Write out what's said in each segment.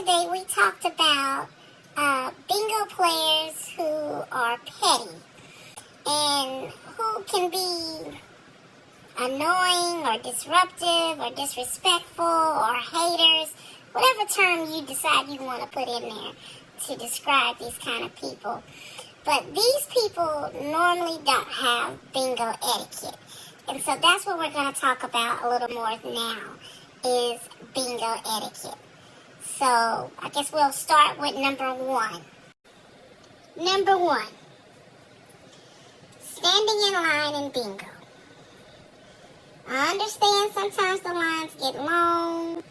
yesterday we talked about bingo players who are petty and who can be annoying or disruptive or disrespectful or haters, whatever term you decide you want to put in there to describe these kind of people. But these people normally don't have bingo etiquette. And so that's what we're going to talk about a little more now, is bingo etiquette. So I guess we'll start with number one. Number one, standing in line in bingo. I understand sometimes the lines get long.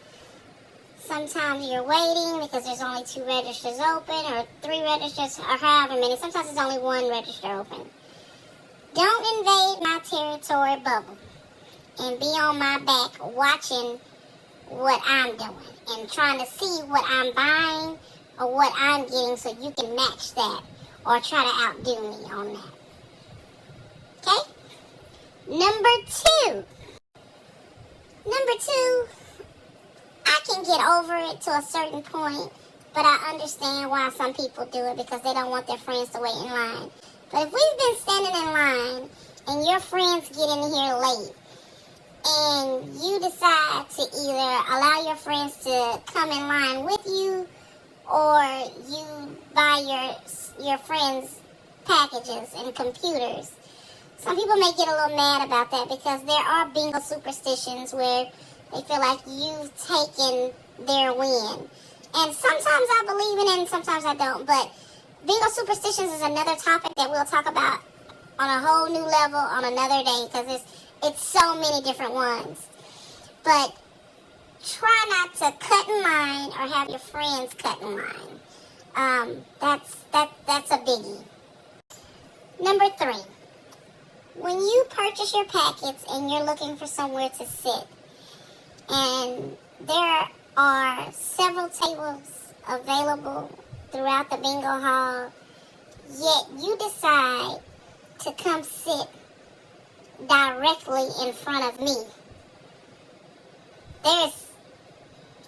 Sometimes you're waiting because there's only 2 registers open or 3 registers or however many. Sometimes there's only 1 register open. Don't invade my territory bubble and be on my back watching what I'm doing and trying to see what I'm buying or what I'm getting so you can match that or try to outdo me on that. Okay? Number two, I can get over it to a certain point, but I understand why some people do it because they don't want their friends to wait in line. But if we've been standing in line and your friends get in here late and you decide to either allow your friends to come in line with you or you buy your friends packages and computers, some people may get a little mad about that because there are bingo superstitions where they feel like you've taken their win. And sometimes I believe in it and sometimes I don't. But bingo superstitions is another topic that we'll talk about on a whole new level on another day because it's so many different ones. But try not to cut in line or have your friends cut in line. That's a biggie. Number 3. When you purchase your packets and you're looking for somewhere to sit, and there are several tables available throughout the bingo hall, yet you decide to come sit directly in front of me. There's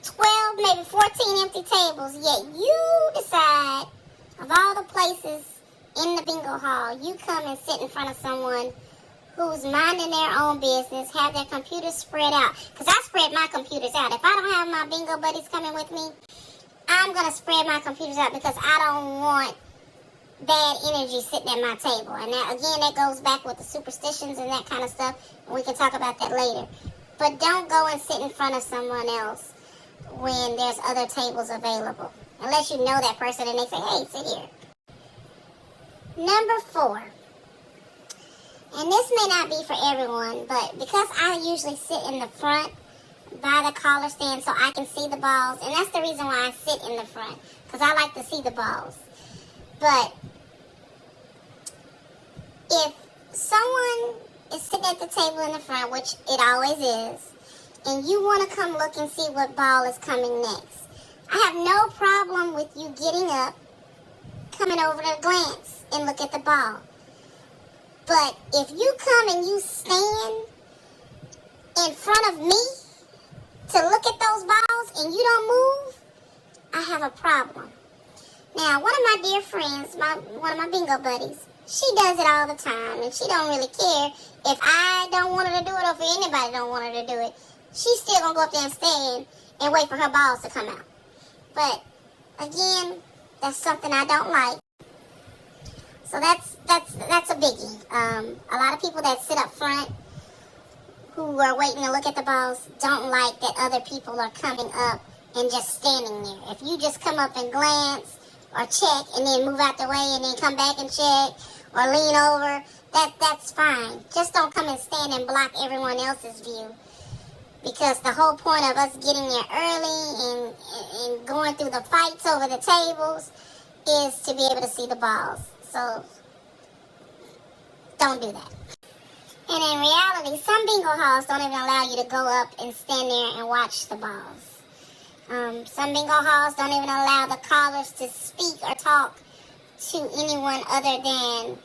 12, maybe 14 empty tables, yet you decide, of all the places in the bingo hall, you come and sit in front of someone who's minding their own business, have their computers spread out. Because I spread my computers out. If I don't have my bingo buddies coming with me, I'm going to spread my computers out because I don't want bad energy sitting at my table. And now, again, that goes back with the superstitions and that kind of stuff. And we can talk about that later. But don't go and sit in front of someone else when there's other tables available. Unless you know that person and they say, hey, sit here. Number 4. And this may not be for everyone, but because I usually sit in the front by the caller stand so I can see the balls, and that's the reason why I sit in the front, because I like to see the balls. But if someone is sitting at the table in the front, which it always is, and you want to come look and see what ball is coming next, I have no problem with you getting up, coming over to glance and look at the ball. But if you come and you stand in front of me to look at those balls and you don't move, I have a problem. Now, one of my dear friends, one of my bingo buddies, she does it all the time, and she don't really care if I don't want her to do it or if anybody don't want her to do it. She's still going to go up there and stand and wait for her balls to come out. But, again, that's something I don't like. So that's a biggie. A lot of people that sit up front who are waiting to look at the balls don't like that other people are coming up and just standing there. If you just come up and glance or check and then move out the way and then come back and check or lean over, that's fine. Just don't come and stand and block everyone else's view. Because the whole point of us getting there early and going through the fights over the tables is to be able to see the balls. So, don't do that. And in reality, some bingo halls don't even allow you to go up and stand there and watch the balls. Some bingo halls don't even allow the callers to speak or talk to anyone other than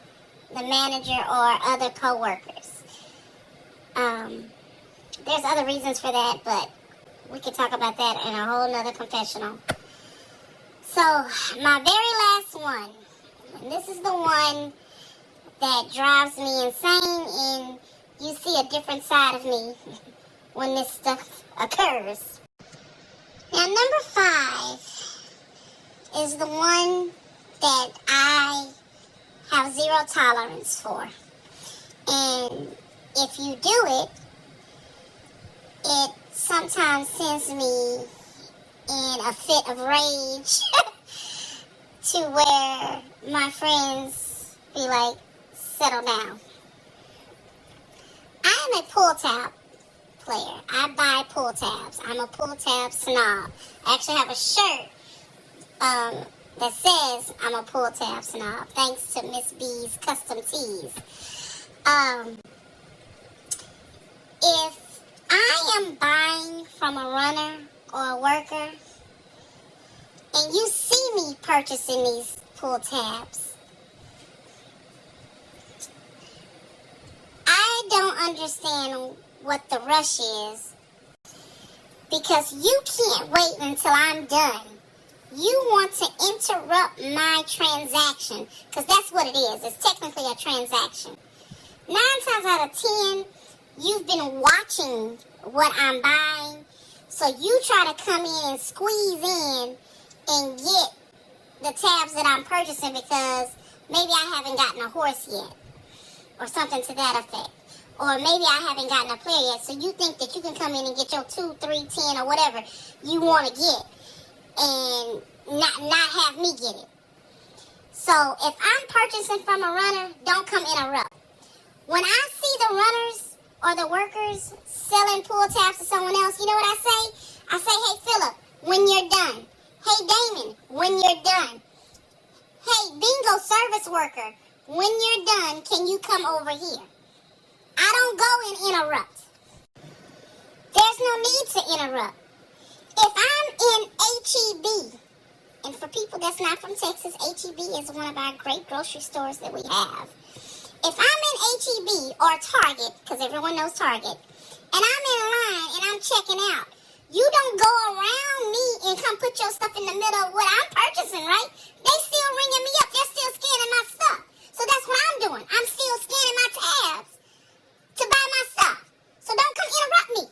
the manager or other co-workers. There's other reasons for that, but we could talk about that in a whole nother confessional. So, my very last one, and this is the one that drives me insane, and you see a different side of me when this stuff occurs. Now, number 5 is the one that I have zero tolerance for. And if you do it, it sometimes sends me in a fit of rage to where my friends be like, settle down. I am a pull tab player. I buy pull tabs. I'm a pull tab snob. I actually have a shirt that says I'm a pull tab snob, thanks to Miss B's Custom Tees. If I am buying from a runner or a worker, and you see me purchasing these pull tabs, I don't understand what the rush is, because you can't wait until I'm done. You want to interrupt my transaction, because that's what it is. It's technically a transaction. 9 times out of 10, you've been watching what I'm buying, so you try to come in and squeeze in and get the tabs that I'm purchasing because maybe I haven't gotten a horse yet, or something to that effect. Or maybe I haven't gotten a player yet, so you think that you can come in and get your 2, 3, 10, or whatever you want to get, and not have me get it. So if I'm purchasing from a runner, don't come interrupt. When I see the runners or the workers selling pull tabs to someone else, you know what I say? I say, hey, Philip, when you're done. Hey, Damon, when you're done. Hey, bingo service worker, when you're done, can you come over here? I don't go and interrupt. There's no need to interrupt. If I'm in H-E-B, and for people that's not from Texas, H-E-B is one of our great grocery stores that we have. If I'm in H-E-B or Target, because everyone knows Target, and I'm in line and I'm checking out, you don't go around me and come put your stuff in the middle of what I'm purchasing, right? They still ringing me up. They're still scanning my stuff. So that's what I'm doing. I'm still scanning my tabs to buy my stuff. So don't come interrupt me.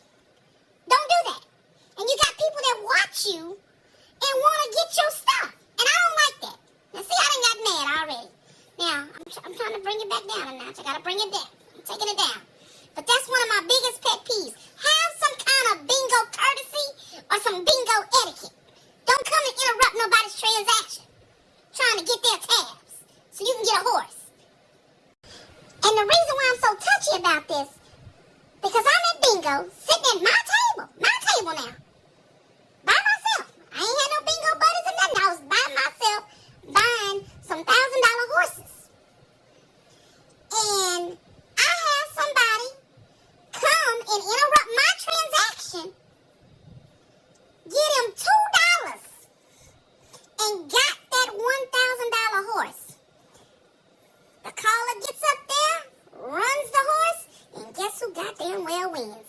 Don't do that. And you got people that watch you and want to get your stuff. And I don't like that. Now, see, I done got mad already. Now, I'm trying to bring it back down a notch. I got to bring it down. I'm taking it down. But that's one of my biggest pet peeves. Have some kind of bingo courtesy or some bingo etiquette. Don't come and interrupt nobody's transaction trying to get their tabs so you can get a horse. And the reason why I'm so touchy about this, because I'm at bingo, sitting at my table now, by myself. I ain't had no bingo buddies or nothing. I was by myself buying some $1,000 horses. And I had somebody come and interrupt my transaction, get him $2, and got that $1,000 horse. The caller gets up there, runs the horse, and guess who goddamn well wins?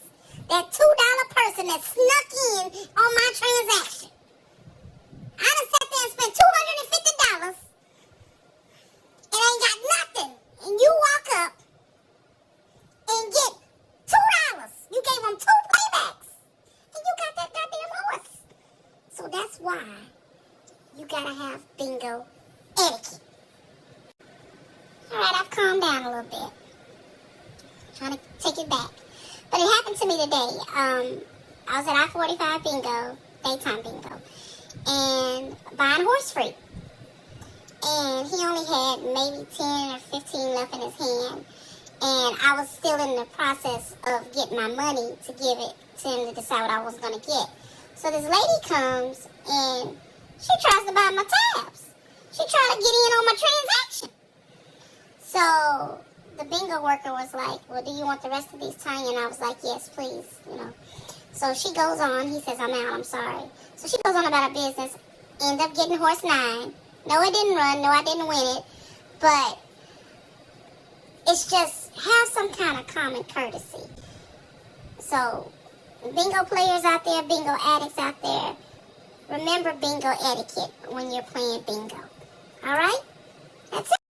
That $2 person that snuck in on my transaction. I done sat there and spent $250 and ain't got nothing. And you walk up and get $2. You gave them 2 playbacks. And you got that goddamn horse. So that's why you gotta have bingo etiquette. Alright, I've calmed down a little bit. Trying to take it back. But it happened to me today. I was at I-45 bingo, daytime bingo, and buying horse freak. And he only had maybe 10 or 15 left in his hand. And I was still in the process of getting my money to give it to him to decide what I was going to get. So this lady comes and she tries to buy my tabs. She tried to get in on my transaction. So the bingo worker was like, well, do you want the rest of these tiny? And I was like, yes, please, you know. So she goes on. He says, I'm out. I'm sorry. So she goes on about her business. End up getting horse 9. No, it didn't run. No, I didn't win it. But it's just have some kind of common courtesy. So bingo players out there, bingo addicts out there, Remember bingo etiquette when you're playing bingo. All right? That's it.